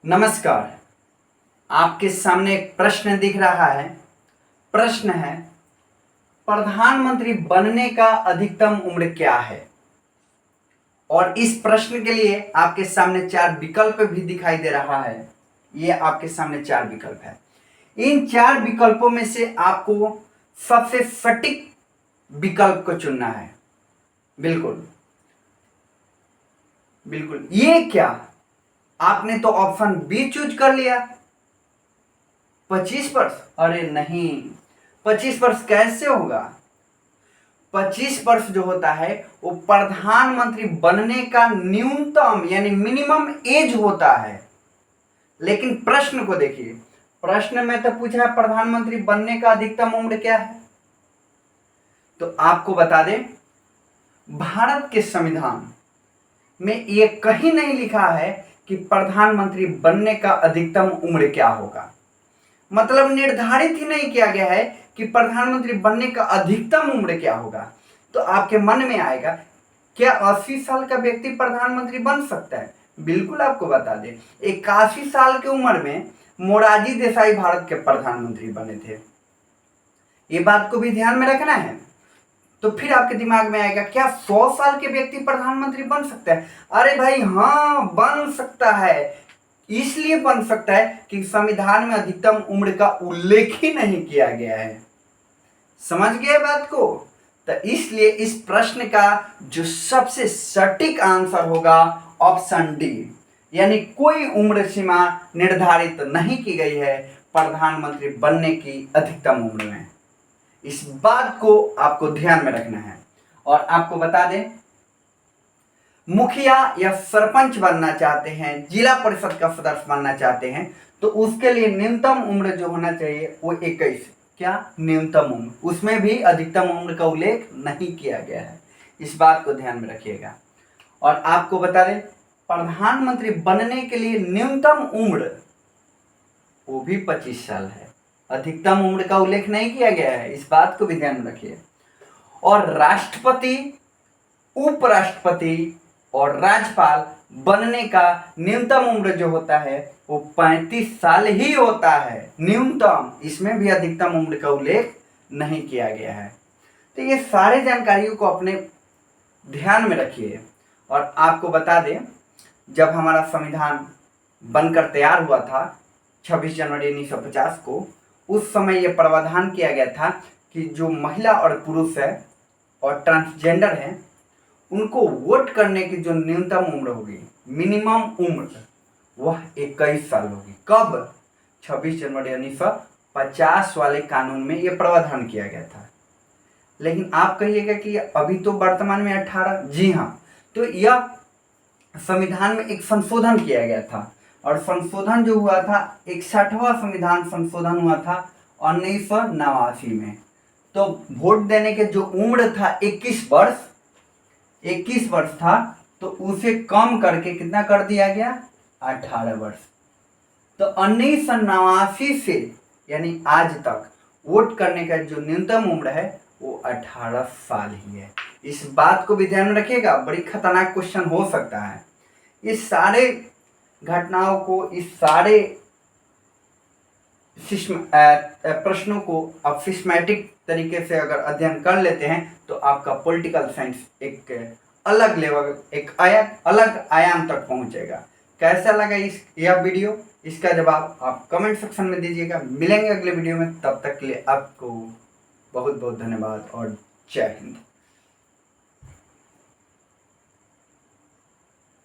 नमस्कार। आपके सामने एक प्रश्न दिख रहा है। प्रश्न है, प्रधानमंत्री बनने का अधिकतम उम्र क्या है। और इस प्रश्न के लिए आपके सामने 4 विकल्प भी दिखाई दे रहा है। ये आपके सामने 4 विकल्प है। इन 4 विकल्पों में से आपको सबसे सटीक विकल्प को चुनना है। बिल्कुल बिल्कुल। ये क्या, आपने तो ऑप्शन बी चूज कर लिया, 25 वर्ष। अरे नहीं, 25 वर्ष कैसे होगा। 25 वर्ष जो होता है वो प्रधानमंत्री बनने का न्यूनतम यानी मिनिमम एज होता है। लेकिन प्रश्न को देखिए, प्रश्न में तो पूछा है प्रधानमंत्री बनने का अधिकतम उम्र क्या है। तो आपको बता दें, भारत के संविधान में ये कहीं नहीं लिखा है कि प्रधानमंत्री बनने का अधिकतम उम्र क्या होगा। मतलब निर्धारित ही नहीं किया गया है कि प्रधानमंत्री बनने का अधिकतम उम्र क्या होगा। तो आपके मन में आएगा, क्या 80 साल का व्यक्ति प्रधानमंत्री बन सकता है। बिल्कुल आपको बता दें, 81 साल की उम्र में मोरारजी देसाई भारत के प्रधानमंत्री बने थे। ये बात को भी ध्यान में रखना है। तो फिर आपके दिमाग में आएगा, क्या 100 साल के व्यक्ति प्रधानमंत्री बन सकता है। अरे भाई हाँ, बन सकता है। इसलिए बन सकता है कि संविधान में अधिकतम उम्र का उल्लेख ही नहीं किया गया है। समझ गए बात को। तो इसलिए इस प्रश्न का जो सबसे सटीक आंसर होगा ऑप्शन डी, यानी कोई उम्र सीमा निर्धारित नहीं की गई है प्रधानमंत्री बनने की अधिकतम उम्र में। इस बात को आपको ध्यान में रखना है। और आपको बता दें, मुखिया या सरपंच बनना चाहते हैं, जिला परिषद का सदस्य बनना चाहते हैं, तो उसके लिए न्यूनतम उम्र जो होना चाहिए वो 21। क्या न्यूनतम उम्र, उसमें भी अधिकतम उम्र का उल्लेख नहीं किया गया है। इस बात को ध्यान में रखिएगा। और आपको बता दें, प्रधानमंत्री बनने के लिए न्यूनतम उम्र वो भी 25 साल है। अधिकतम उम्र का उल्लेख नहीं किया गया है। इस बात को भी ध्यान में रखिए। और राष्ट्रपति, उपराष्ट्रपति और राज्यपाल बनने का न्यूनतम उम्र जो होता है वो 35 साल ही होता है न्यूनतम। इसमें भी अधिकतम उम्र का उल्लेख नहीं किया गया है। तो ये सारे जानकारियों को अपने ध्यान में रखिए। और आपको बता दें, जब हमारा संविधान बनकर तैयार हुआ था 26 जनवरी 1950 को, उस समय यह प्रावधान किया गया था कि जो महिला और पुरुष है और ट्रांसजेंडर हैं, उनको वोट करने की जो न्यूनतम उम्र होगी, मिनिमम उम्र, वह 21 साल होगी। कब? 26 जनवरी 1950 वाले कानून में यह प्रावधान किया गया था। लेकिन आप कहिएगा कि अभी तो वर्तमान में 18। जी हाँ, तो यह संविधान में एक संशोधन किया गया था। और संशोधन जो हुआ था, 61वां संविधान संशोधन हुआ था 1989 में। तो वोट देने के जो उम्र था 21 वर्ष था, तो उसे कम करके कितना कर दिया गया, 18 वर्ष। तो 1989 से यानी आज तक वोट करने का जो न्यूनतम उम्र है वो 18 साल ही है। इस बात को भी ध्यान में रखिएगा, बड़ी खतरनाक क्वेश्चन हो सकता है। इस सारे घटनाओं को, इस सारे प्रश्नों को आप सिस्टमैटिक तरीके से अगर अध्ययन कर लेते हैं तो आपका पॉलिटिकल साइंस एक अलग लेवल, एक अलग आयाम तक पहुंचेगा। कैसा लगा यह वीडियो, इसका जवाब आप कमेंट सेक्शन में दीजिएगा। मिलेंगे अगले वीडियो में, तब तक के लिए आपको बहुत बहुत धन्यवाद और जय हिंद।